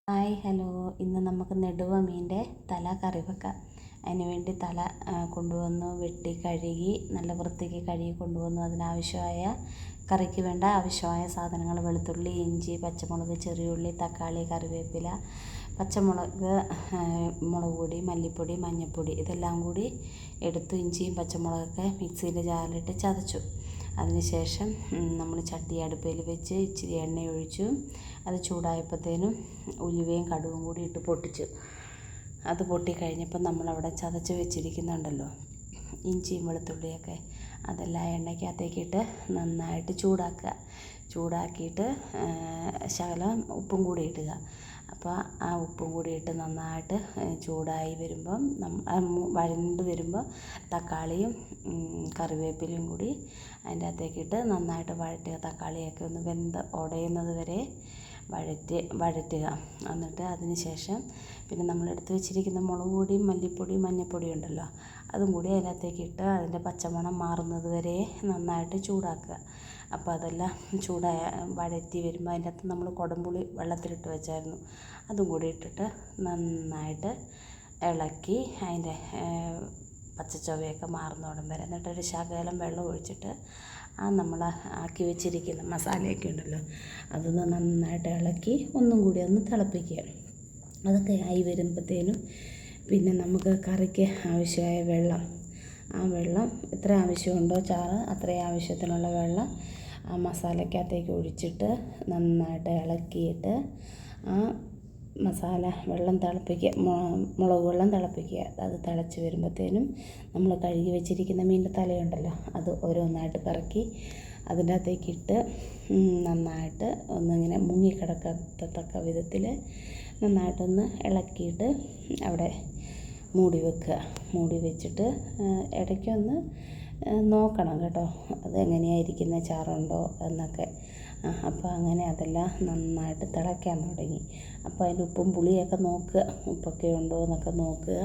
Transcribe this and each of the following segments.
Hi hello, ഇന്ന് നമുക്ക് നെടുവ മീൻ്റെ തല കറി വെക്കാം. അതിന് വേണ്ടി തല കൊണ്ടുവന്നു വെട്ടി കഴുകി നല്ല വൃത്തിക്ക് കഴുകി കൊണ്ടുവന്നു. അതിനാവശ്യമായ കറിക്ക് വേണ്ട ആവശ്യമായ സാധനങ്ങൾ: വെളുത്തുള്ളി, ഇഞ്ചി, പച്ചമുളക്, ചെറിയുള്ളി, തക്കാളി, കറിവേപ്പില, പച്ചമുളക്, മുളക് പൊടി, മല്ലിപ്പൊടി, മഞ്ഞൾപ്പൊടി ഇതെല്ലാം കൂടി എടുത്തു. ഇഞ്ചിയും പച്ചമുളകൊക്കെ മിക്സിയിൽ ജാറിലിട്ട് ചതച്ചു. അതിനുശേഷം നമ്മൾ ചട്ടി അടുപ്പിൽ വെച്ച് ഇച്ചിരി എണ്ണ ഒഴിച്ചു. അത് ചൂടായപ്പോഴത്തേനും ഉലുവയും കടുകും കൂടി ഇട്ട് പൊട്ടിച്ചു. അത് പൊട്ടിക്കഴിഞ്ഞപ്പോൾ നമ്മളവിടെ ചതച്ച് വെച്ചിരിക്കുന്നുണ്ടല്ലോ ഇഞ്ചിയും വെളുത്തുള്ളിയൊക്കെ, അതെല്ലാം എണ്ണയ്ക്കകത്തേക്കിട്ട് നന്നായിട്ട് ചൂടാക്കിയിട്ട് ശകലം ഉപ്പും കൂടി ഇടുക. അപ്പോൾ ആ ഉപ്പും കൂടി ഇട്ട് നന്നായിട്ട് ചൂടായി വരുമ്പം വഴണ്ട് വരുമ്പോൾ തക്കാളിയും കറിവേപ്പിലയും കൂടി അതിൻ്റെ അകത്തേക്കിട്ട് നന്നായിട്ട് വഴറ്റുക. തക്കാളിയൊക്കെ ഒന്ന് ഉടയുന്നത് വരെ വഴറ്റുക. എന്നിട്ട് അതിന് ശേഷം പിന്നെ നമ്മളെടുത്ത് വെച്ചിരിക്കുന്ന മുളക് പൊടിയും മല്ലിപ്പൊടിയും മഞ്ഞൾപ്പൊടിയും ഉണ്ടല്ലോ, അതും കൂടി അതിനകത്തേക്കിട്ട് അതിൻ്റെ പച്ചമണം മാറുന്നത് വരെ നന്നായിട്ട് ചൂടാക്കുക. അപ്പോൾ അതെല്ലാം വഴറ്റി വരുമ്പോൾ അതിൻ്റെ അകത്ത് നമ്മൾ കുടംപുളി വെള്ളത്തിലിട്ട് വെച്ചായിരുന്നു, അതും കൂടി ഇട്ടിട്ട് നന്നായിട്ട് ഇളക്കി അതിൻ്റെ പച്ചച്ചുവയൊക്കെ മാറുന്നോടം വരെ. എന്നിട്ടൊരു ശകലം വെള്ളം ഒഴിച്ചിട്ട് നമ്മൾ ആക്കി വെച്ചിരിക്കുന്ന മസാലയൊക്കെ ഉണ്ടല്ലോ അതൊന്ന് നന്നായിട്ട് ഇളക്കി ഒന്നും കൂടി ഒന്ന് തിളപ്പിക്കുക. അതൊക്കെ ആയി വരുമ്പോഴത്തേനും പിന്നെ നമുക്ക് കറിക്ക് ആവശ്യമായ വെള്ളം, ആ വെള്ളം എത്ര ആവശ്യമുണ്ടോ ചാറ് അത്രയും ആവശ്യത്തിനുള്ള വെള്ളം ആ മസാലയ്ക്കകത്തേക്ക് ഒഴിച്ചിട്ട് നന്നായിട്ട് ഇളക്കിയിട്ട് ആ മസാല വെള്ളം തിളപ്പിക്കുക, മുളക് വെള്ളം തിളപ്പിക്കുക. അത് തിളച്ച് വരുമ്പോഴത്തേനും നമ്മൾ കഴുകി വെച്ചിരിക്കുന്ന മീൻ്റെ തലയുണ്ടല്ലോ അത് ഓരോന്നായിട്ട് പിറക്കി അതിൻ്റെ അകത്തേക്കിട്ട് നന്നായിട്ട് ഒന്നിങ്ങനെ മുങ്ങിക്കിടക്കത്തക്ക വിധത്തിൽ നന്നായിട്ടൊന്ന് ഇളക്കിയിട്ട് അവിടെ മൂടി വെക്കുക. മൂടി വെച്ചിട്ട് ഇടയ്ക്കൊന്ന് നോക്കണം കേട്ടോ, അത് എങ്ങനെയായിരിക്കുന്ന ചാറുണ്ടോ എന്നൊക്കെ. അപ്പോൾ അങ്ങനെ അതെല്ലാം നന്നായിട്ട് തിളയ്ക്കാൻ തുടങ്ങി. അപ്പോൾ അതിൻ്റെ ഉപ്പും പുളിയൊക്കെ നോക്കുക, ഉപ്പൊക്കെ ഉണ്ടോ എന്നൊക്കെ നോക്കുക.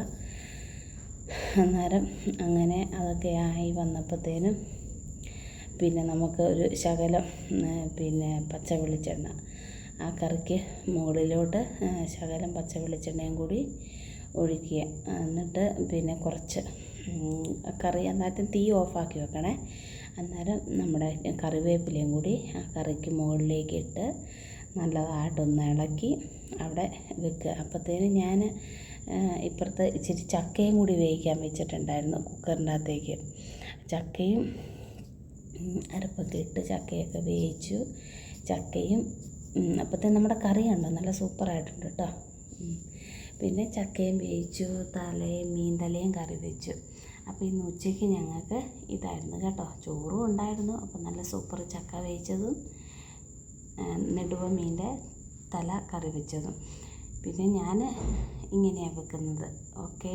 അന്നേരം അങ്ങനെ അതൊക്കെ ആയി വന്നപ്പോഴത്തേനും പിന്നെ നമുക്ക് ഒരു ശകലം പിന്നെ പച്ച വെളിച്ചെണ്ണ ആ കറിക്ക് മുകളിലോട്ട് ശകലം പച്ച വെളിച്ചെണ്ണയും കൂടി ഒഴിക്കുക. എന്നിട്ട് പിന്നെ കുറച്ച് കറി അന്നേരം തീ ഓഫാക്കി വെക്കണേ. അന്നേരം നമ്മുടെ കറിവേപ്പിലയും കൂടി ആ കറിക്ക് മുകളിലേക്ക് ഇട്ട് നല്ലതായിട്ടൊന്ന് ഇളക്കി അവിടെ വെക്കുക. അപ്പോഴത്തേനും ഞാൻ ഇപ്പുറത്ത് ഇച്ചിരി ചക്കയും കൂടി വേവിക്കാൻ വെച്ചിട്ടുണ്ടായിരുന്നു കുക്കറിൻ്റെ അകത്തേക്ക്. ചക്കയും അരപ്പൊക്കെ ഇട്ട് ചക്കയൊക്കെ വേവിച്ചു. ചക്കയും അപ്പോഴത്തേനും നമ്മുടെ കറി ഉണ്ടോ നല്ല സൂപ്പറായിട്ടുണ്ട് കേട്ടോ. പിന്നെ ചക്കയും വേവിച്ചു, മീൻ തലയും കറി വെച്ചു. അപ്പോൾ ഇന്ന് ഉച്ചയ്ക്ക് ഞങ്ങൾക്ക് ഇതായിരുന്നു കേട്ടോ. ചോറും ഉണ്ടായിരുന്നു. അപ്പോൾ നല്ല സൂപ്പർ ചക്ക വേവിച്ചതും നെടുവ മീൻ്റെ തല കറി വെച്ചതും. പിന്നെ ഞാൻ ഇങ്ങനെയാണ് വെക്കുന്നത്. ഓക്കേ.